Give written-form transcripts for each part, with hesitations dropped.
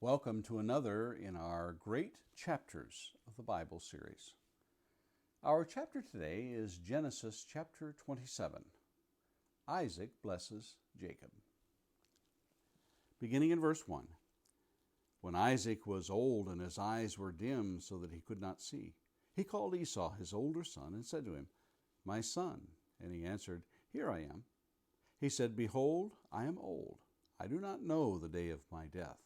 Welcome to another in our Great Chapters of the Bible series. Our chapter today is Genesis chapter 27. Isaac blesses Jacob. Beginning in verse 1. When Isaac was old and his eyes were dim so that he could not see, he called Esau his older son and said to him, "My son." And he answered, "Here I am." He said, "Behold, I am old. I do not know the day of my death.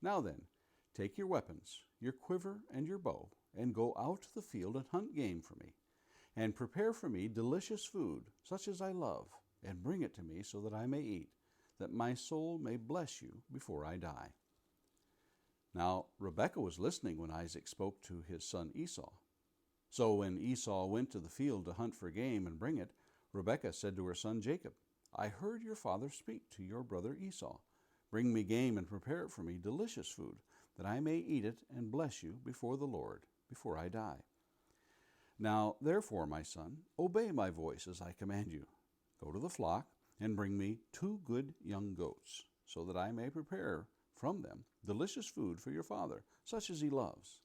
Now then, take your weapons, your quiver and your bow, and go out to the field and hunt game for me, and prepare for me delicious food, such as I love, and bring it to me so that I may eat, that my soul may bless you before I die." Now Rebekah was listening when Isaac spoke to his son Esau. So when Esau went to the field to hunt for game and bring it, Rebekah said to her son Jacob, "I heard your father speak to your brother Esau. Bring me game and prepare it for me delicious food, that I may eat it and bless you before the Lord, before I die. Now therefore, my son, obey my voice as I command you. Go to the flock and bring me 2 good young goats, so that I may prepare from them delicious food for your father, such as he loves.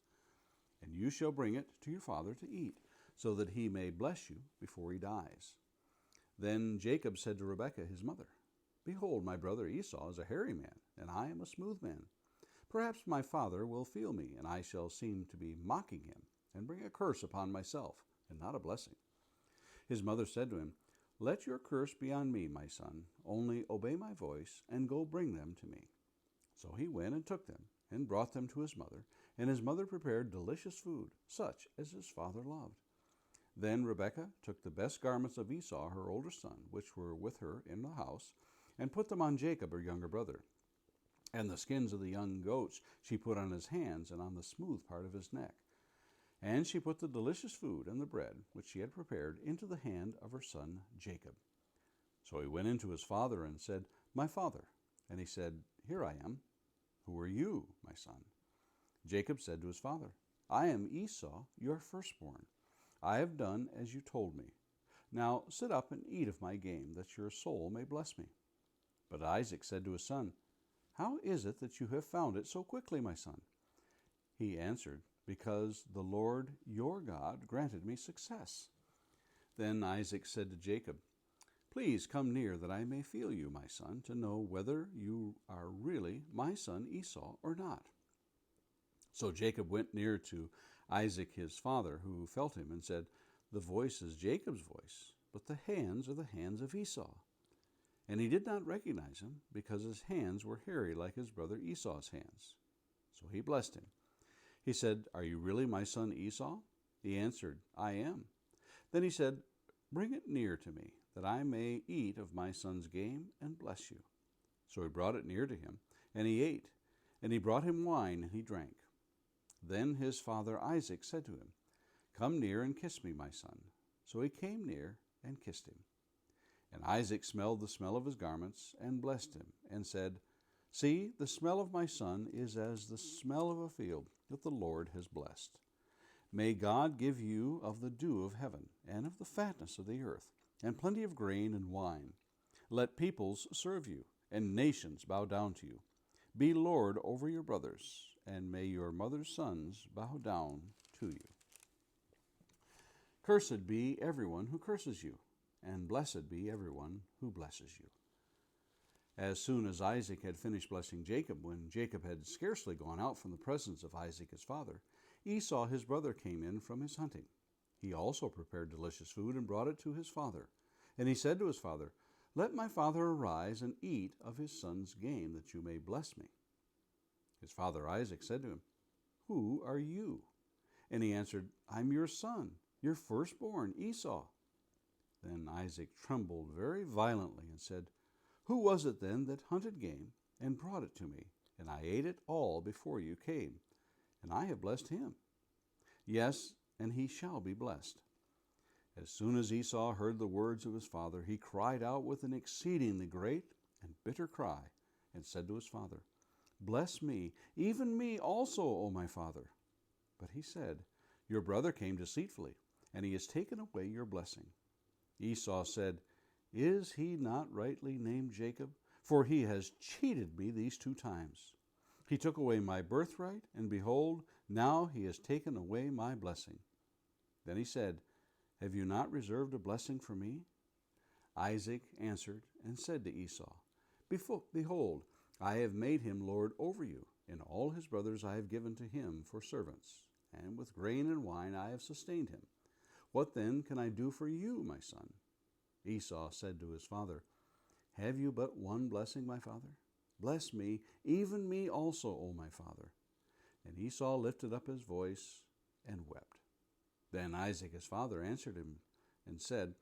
And you shall bring it to your father to eat, so that he may bless you before he dies." Then Jacob said to Rebekah his mother, "Behold, my brother Esau is a hairy man, and I am a smooth man. Perhaps my father will feel me, and I shall seem to be mocking him, and bring a curse upon myself, and not a blessing." His mother said to him, "Let your curse be on me, my son. Only obey my voice, and go bring them to me." So he went and took them, and brought them to his mother, and his mother prepared delicious food, such as his father loved. Then Rebekah took the best garments of Esau, her older son, which were with her in the house, and put them on Jacob, her younger brother. And the skins of the young goats she put on his hands and on the smooth part of his neck. And she put the delicious food and the bread, which she had prepared, into the hand of her son Jacob. So he went in to his father and said, "My father." And he said, "Here I am." "Who are you, my son?" Jacob said to his father, "I am Esau, your firstborn. I have done as you told me. Now sit up and eat of my game, that your soul may bless me." But Isaac said to his son, "How is it that you have found it so quickly, my son?" He answered, "Because the Lord your God granted me success." Then Isaac said to Jacob, "Please come near, that I may feel you, my son, to know whether you are really my son Esau or not." So Jacob went near to Isaac his father, who felt him, and said, "The voice is Jacob's voice, but the hands are the hands of Esau." And he did not recognize him, because his hands were hairy like his brother Esau's hands. So he blessed him. He said, "Are you really my son Esau?" He answered, "I am." Then he said, "Bring it near to me, that I may eat of my son's game and bless you." So he brought it near to him, and he ate. And he brought him wine, and he drank. Then his father Isaac said to him, "Come near and kiss me, my son." So he came near and kissed him. And Isaac smelled the smell of his garments, and blessed him, and said, "See, the smell of my son is as the smell of a field that the Lord has blessed. May God give you of the dew of heaven, and of the fatness of the earth, and plenty of grain and wine. Let peoples serve you, and nations bow down to you. Be Lord over your brothers, and may your mother's sons bow down to you. Cursed be everyone who curses you, and blessed be everyone who blesses you." As soon as Isaac had finished blessing Jacob, when Jacob had scarcely gone out from the presence of Isaac his father, Esau his brother came in from his hunting. He also prepared delicious food and brought it to his father. And he said to his father, "Let my father arise and eat of his son's game, that you may bless me." His father Isaac said to him, "Who are you?" And he answered, "I'm your son, your firstborn, Esau." Then Isaac trembled very violently and said, "Who was it then that hunted game and brought it to me? And I ate it all before you came, and I have blessed him. Yes, and he shall be blessed." As soon as Esau heard the words of his father, he cried out with an exceedingly great and bitter cry, and said to his father, "Bless me, even me also, O my father." But he said, "Your brother came deceitfully, and he has taken away your blessing." Esau said, "Is he not rightly named Jacob? For he has cheated me these 2 times. He took away my birthright, and behold, now he has taken away my blessing. Then he said, Have you not reserved a blessing for me? Isaac answered and said to Esau, Behold, I have made him lord over you, and all his brothers I have given to him for servants, and with grain and wine I have sustained him. What then can I do for you, my son? Esau said to his father, Have you but one blessing, my father? Bless me, even me also, O my father. And Esau lifted up his voice and wept. Then Isaac his father answered him and said,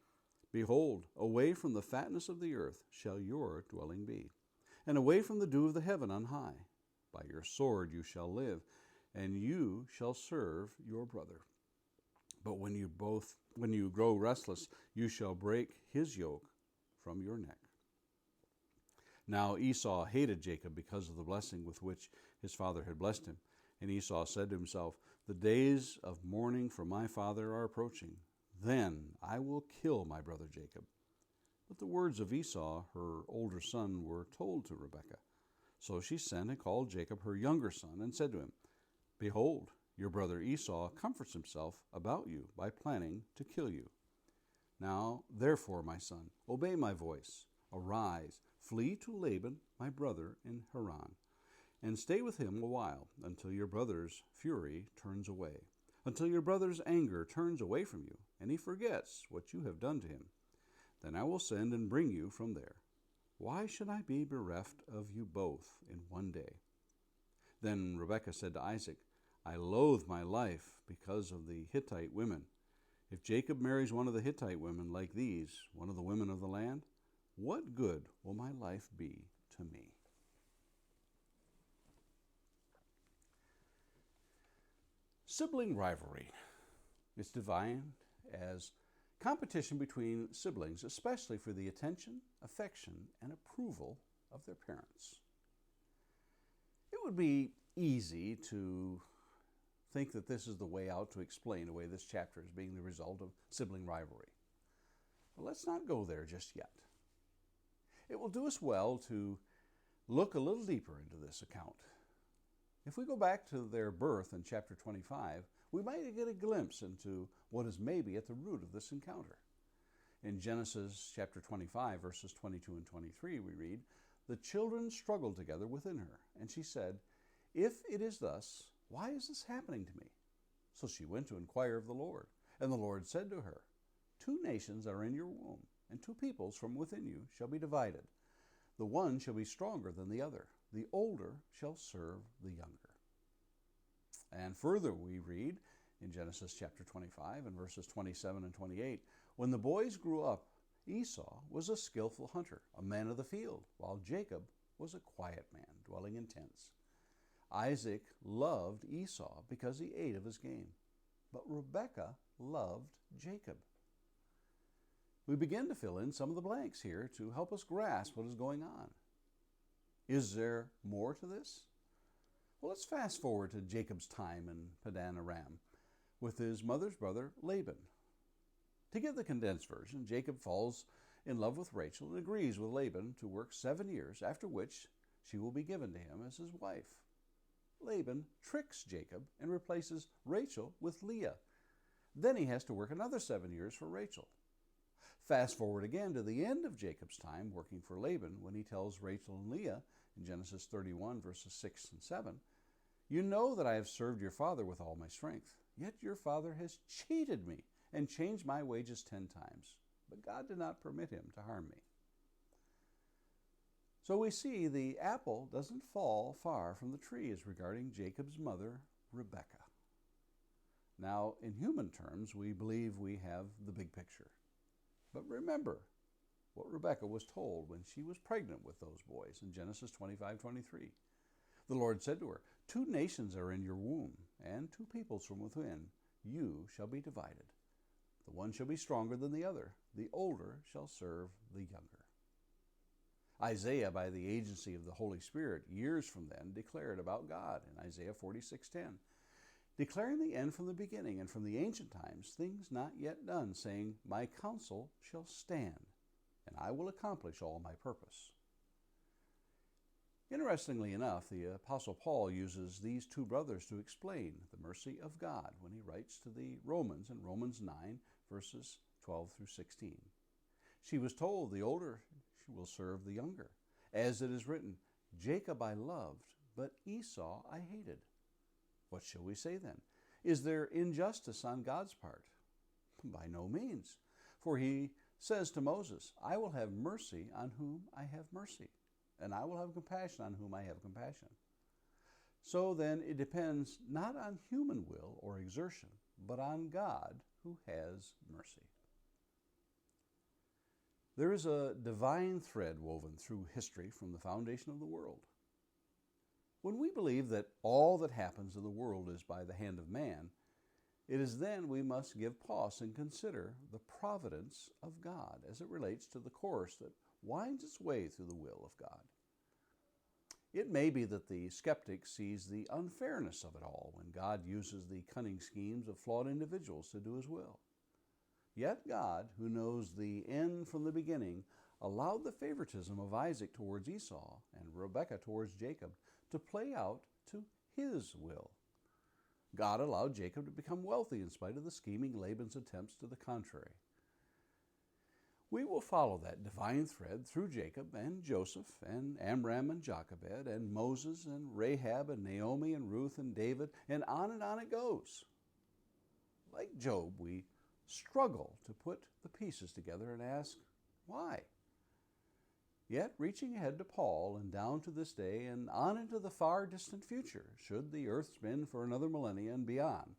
Behold, away from the fatness of the earth shall your dwelling be, and away from the dew of the heaven on high. By your sword you shall live, and you shall serve your brother. But when you grow restless, you shall break his yoke from your neck. Now Esau hated Jacob because of the blessing with which his father had blessed him. And Esau said to himself, The days of mourning for my father are approaching. Then I will kill my brother Jacob. But the words of Esau, her older son, were told to Rebekah. So she sent and called Jacob, her younger son, and said to him, Behold, your brother Esau comforts himself about you by planning to kill you. Now, therefore, my son, obey my voice. Arise, flee to Laban, my brother, in Haran, and stay with him a while, until your brother's fury turns away, until your brother's anger turns away from you, and he forgets what you have done to him. Then I will send and bring you from there. Why should I be bereft of you both in one day? Then Rebekah said to Isaac, I loathe my life because of the Hittite women. If Jacob marries one of the Hittite women like these, one of the women of the land, what good will my life be to me? Sibling rivalry is defined as competition between siblings, especially for the attention, affection, and approval of their parents. It would be easy to think that this is the way out to explain away this chapter as being the result of sibling rivalry. But let's not go there just yet. It will do us well to look a little deeper into this account. If we go back to their birth in chapter 25, we might get a glimpse into what is maybe at the root of this encounter. In Genesis chapter 25, verses 22 and 23, we read, The children struggled together within her, and she said, If it is thus, why is this happening to me? So she went to inquire of the Lord. And the Lord said to her, 2 nations are in your womb, and 2 peoples from within you shall be divided. The one shall be stronger than the other. The older shall serve the younger. And further we read in Genesis chapter 25 and verses 27 and 28, When the boys grew up, Esau was a skillful hunter, a man of the field, while Jacob was a quiet man, dwelling in tents. Isaac loved Esau because he ate of his game, but Rebekah loved Jacob. We begin to fill in some of the blanks here to help us grasp what is going on. Is there more to this? Well, let's fast forward to Jacob's time in Padan Aram with his mother's brother Laban. To give the condensed version, Jacob falls in love with Rachel and agrees with Laban to work 7 years, after which she will be given to him as his wife. Laban tricks Jacob and replaces Rachel with Leah. Then he has to work another 7 years for Rachel. Fast forward again to the end of Jacob's time working for Laban when he tells Rachel and Leah in Genesis 31 verses 6 and 7, You know that I have served your father with all my strength, yet your father has cheated me and changed my wages 10 times. But God did not permit him to harm me. So we see the apple doesn't fall far from the tree as regarding Jacob's mother, Rebekah. Now, in human terms, we believe we have the big picture. But remember what Rebekah was told when she was pregnant with those boys in Genesis 25:23. The Lord said to her, 2 nations are in your womb, and 2 peoples from within you shall be divided. The one shall be stronger than the other. The older shall serve the younger. Isaiah, by the agency of the Holy Spirit, years from then, declared about God in Isaiah 46:10, declaring the end from the beginning and from the ancient times, things not yet done, saying, My counsel shall stand, and I will accomplish all my purpose. Interestingly enough, the Apostle Paul uses these two brothers to explain the mercy of God when he writes to the Romans in Romans 9, verses 12 through 16. She was told the older will serve the younger. As it is written, Jacob I loved, but Esau I hated. What shall we say then? Is there injustice on God's part? By no means. For he says to Moses, I will have mercy on whom I have mercy, and I will have compassion on whom I have compassion. So then it depends not on human will or exertion, but on God who has mercy. There is a divine thread woven through history from the foundation of the world. When we believe that all that happens in the world is by the hand of man, it is then we must give pause and consider the providence of God as it relates to the course that winds its way through the will of God. It may be that the skeptic sees the unfairness of it all when God uses the cunning schemes of flawed individuals to do his will. Yet God, who knows the end from the beginning, allowed the favoritism of Isaac towards Esau and Rebekah towards Jacob to play out to his will. God allowed Jacob to become wealthy in spite of the scheming Laban's attempts to the contrary. We will follow that divine thread through Jacob and Joseph and Amram and Jochebed and Moses and Rahab and Naomi and Ruth and David, and on it goes. Like Job, we struggle to put the pieces together and ask, why? Yet, reaching ahead to Paul and down to this day and on into the far distant future, should the earth spin for another millennia and beyond,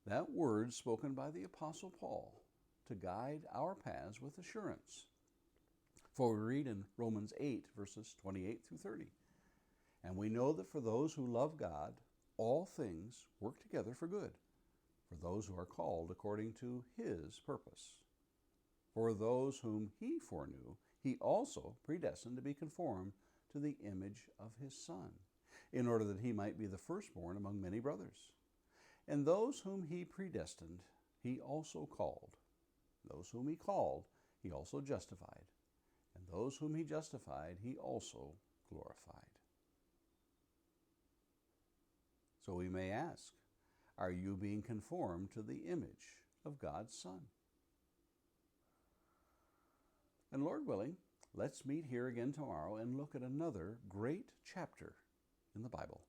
that word spoken by the Apostle Paul to guide our paths with assurance. For we read in Romans 8, verses 28 through 30, and we know that for those who love God, all things work together for good, for those who are called according to his purpose. For those whom he foreknew, he also predestined to be conformed to the image of his Son, in order that he might be the firstborn among many brothers. And those whom he predestined, he also called. Those whom he called, he also justified. And those whom he justified, he also glorified. So we may ask, are you being conformed to the image of God's Son? And Lord willing, let's meet here again tomorrow and look at another great chapter in the Bible.